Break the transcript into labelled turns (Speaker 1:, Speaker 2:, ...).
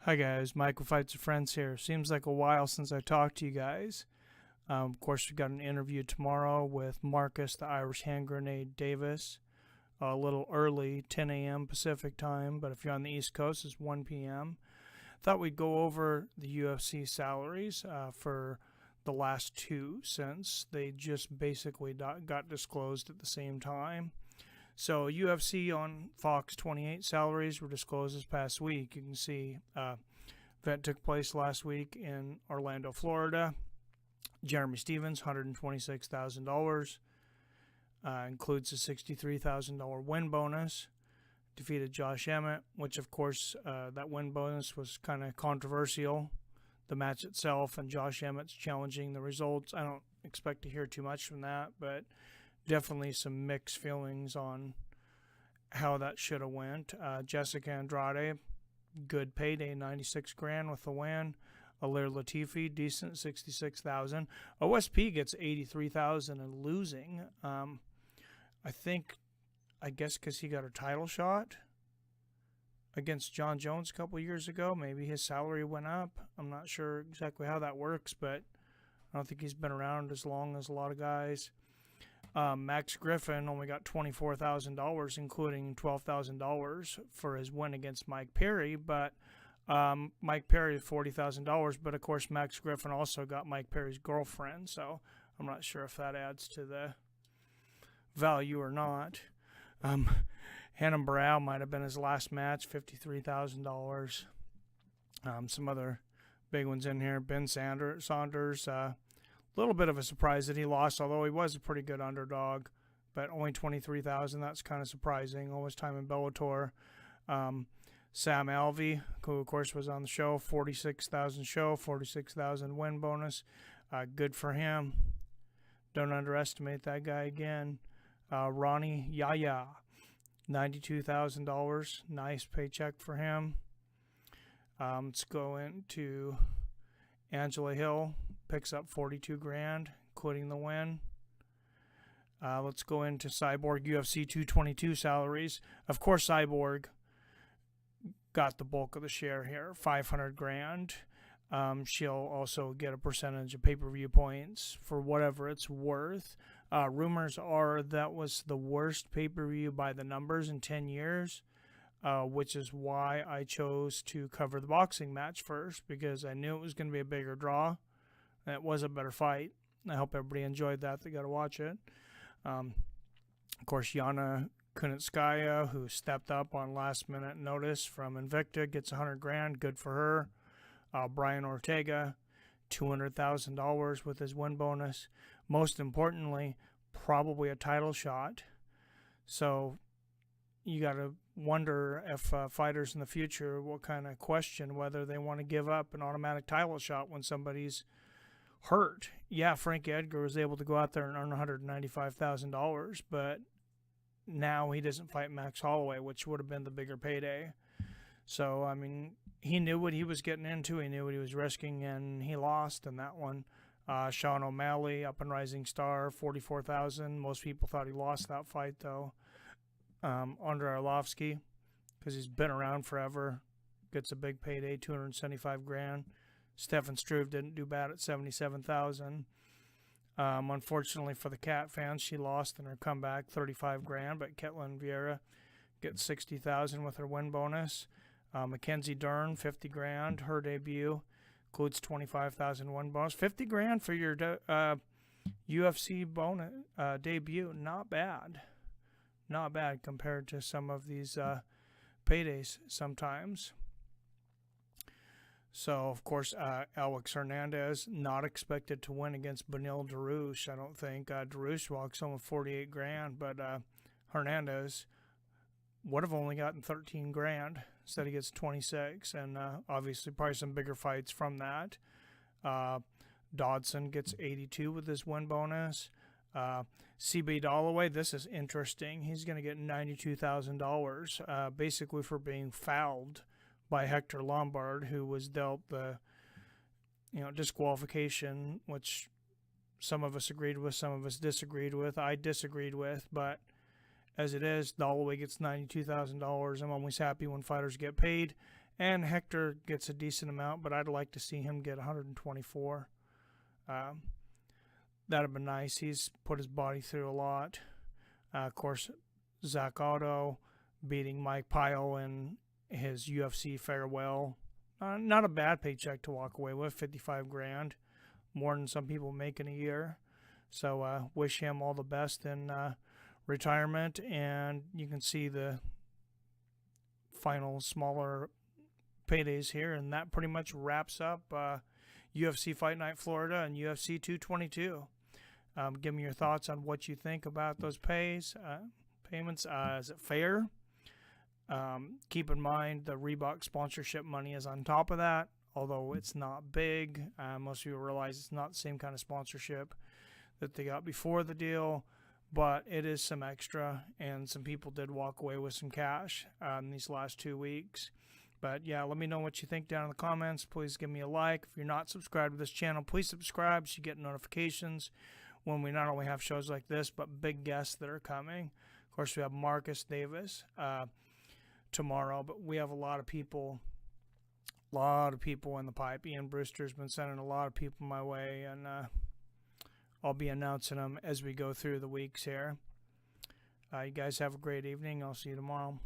Speaker 1: Hi guys, Michael Fights with Friends here. Seems like a while since I talked to you guys. Of course, we got an interview tomorrow with Marcus, the Irish Hand Grenade Davis. A little early, 10 a.m. Pacific time, but if you're on the East Coast, it's 1 p.m. Thought we'd go over the UFC salaries for the last two, since they just basically got disclosed at the same time. So UFC on Fox 28 salaries were disclosed this past week. You can see event took place last week in Orlando, Florida. Jeremy Stevens, $126,000. Includes a $63,000 win bonus. Defeated Josh Emmett, which of course that win bonus was kind of controversial. The match itself and Josh Emmett's challenging the results. I don't expect to hear too much from that, but definitely some mixed feelings on how that should have went. Jessica Andrade, good payday, 96 grand with the win. Alir Latifi, decent, 66,000. OSP gets 83,000 and losing. I guess because he got a title shot against John Jones a couple years ago. Maybe his salary went up. I'm not sure exactly how that works, but I don't think he's been around as long as a lot of guys. Max Griffin only got $24,000, including $12,000 for his win against Mike Perry. But Mike Perry $40,000. But of course, Max Griffin also got Mike Perry's girlfriend, so I'm not sure if that adds to the value or not. Hannon Brow might have been his last match, $53,000. Some other big ones in here. Ben Saunders. Little bit of a surprise that he lost, although he was a pretty good underdog, but only 23,000. That's kind of surprising. Always time in Bellator. Sam Alvey, who of course was on the show, 46,000 show, 46,000 win bonus. Good for him. Don't underestimate that guy again. Ronnie Yaya, $92,000. Nice paycheck for him. Let's go into Angela Hill. Picks up 42 grand, including the win. Let's go into Cyborg UFC 222 salaries. Of course, Cyborg got the bulk of the share here, 500 grand. She'll also get a percentage of pay-per-view points for whatever it's worth. Rumors are that was the worst pay-per-view by the numbers in 10 years, which is why I chose to cover the boxing match first, because I knew it was going to be a bigger draw. It was a better fight. I hope everybody enjoyed that. They got to watch it. Of course, Yana Kunitskaya, who stepped up on last-minute notice from Invicta, gets 100 grand. Good for her. Brian Ortega, $200,000 with his win bonus. Most importantly, probably a title shot. So you got to wonder if fighters in the future will kind of question whether they want to give up an automatic title shot when somebody's hurt. Yeah, Frank Edgar was able to go out there and earn $195,000, but now he doesn't fight Max Holloway, which would have been the bigger payday. So, I mean, he knew what he was getting into. He knew what he was risking, and he lost in that one. Sean O'Malley, up and rising star, $44,000. Most people thought he lost that fight, though. Andrei Arlovsky, because he's been around forever, gets a big payday, 275 grand. Stefan Struve didn't do bad at 77,000. Unfortunately for the Cat fans, she lost in her comeback, 35 grand. But Ketlin Vieira gets 60,000 with her win bonus. Mackenzie Dern, 50 grand. Her debut includes 25,000 win bonus. 50 grand for your UFC bonus debut. Not bad. Not bad compared to some of these paydays sometimes. So, of course, Alex Hernandez, not expected to win against Beneil Dariush, I don't think. Dariush walks home with 48 grand, but Hernandez would have only gotten 13 grand. Instead, he gets 26, and obviously probably some bigger fights from that. Dodson gets 82 with his win bonus. CB Dalloway, this is interesting. He's going to get $92,000, basically for being fouled by Hector Lombard, who was dealt the disqualification, which some of us agreed with, some of us disagreed with. I disagreed with, but as it is, Dalloway gets $92,000. I'm always happy when fighters get paid, And Hector gets a decent amount, but I'd like to see him get 124. That'd have been nice. He's put his body through a lot. Of course, Zach Otto beating Mike Pyle in his UFC farewell. Not a bad paycheck to walk away with, 55 grand, more than some people make in a year. So wish him all the best in retirement, and you can see the final smaller paydays here, and that pretty much wraps up UFC Fight Night Florida and UFC 222. Give me your thoughts on what you think about those payments. Is it fair? Keep in mind the Reebok sponsorship money is on top of that, although it's not big. Most people realize it's not the same kind of sponsorship that they got before the deal, but it is some extra, and some people did walk away with some cash in these last 2 weeks. But yeah, let me know what you think down in the comments. Please give me a like. If you're not subscribed to this channel, please subscribe so you get notifications when we not only have shows like this, but big guests that are coming. Of course, we have Marcus Davis tomorrow, but we have a lot of people in the pipe. Ian Brewster's been sending a lot of people my way, and I'll be announcing them as we go through the weeks here. You guys have a great evening. I'll see you tomorrow.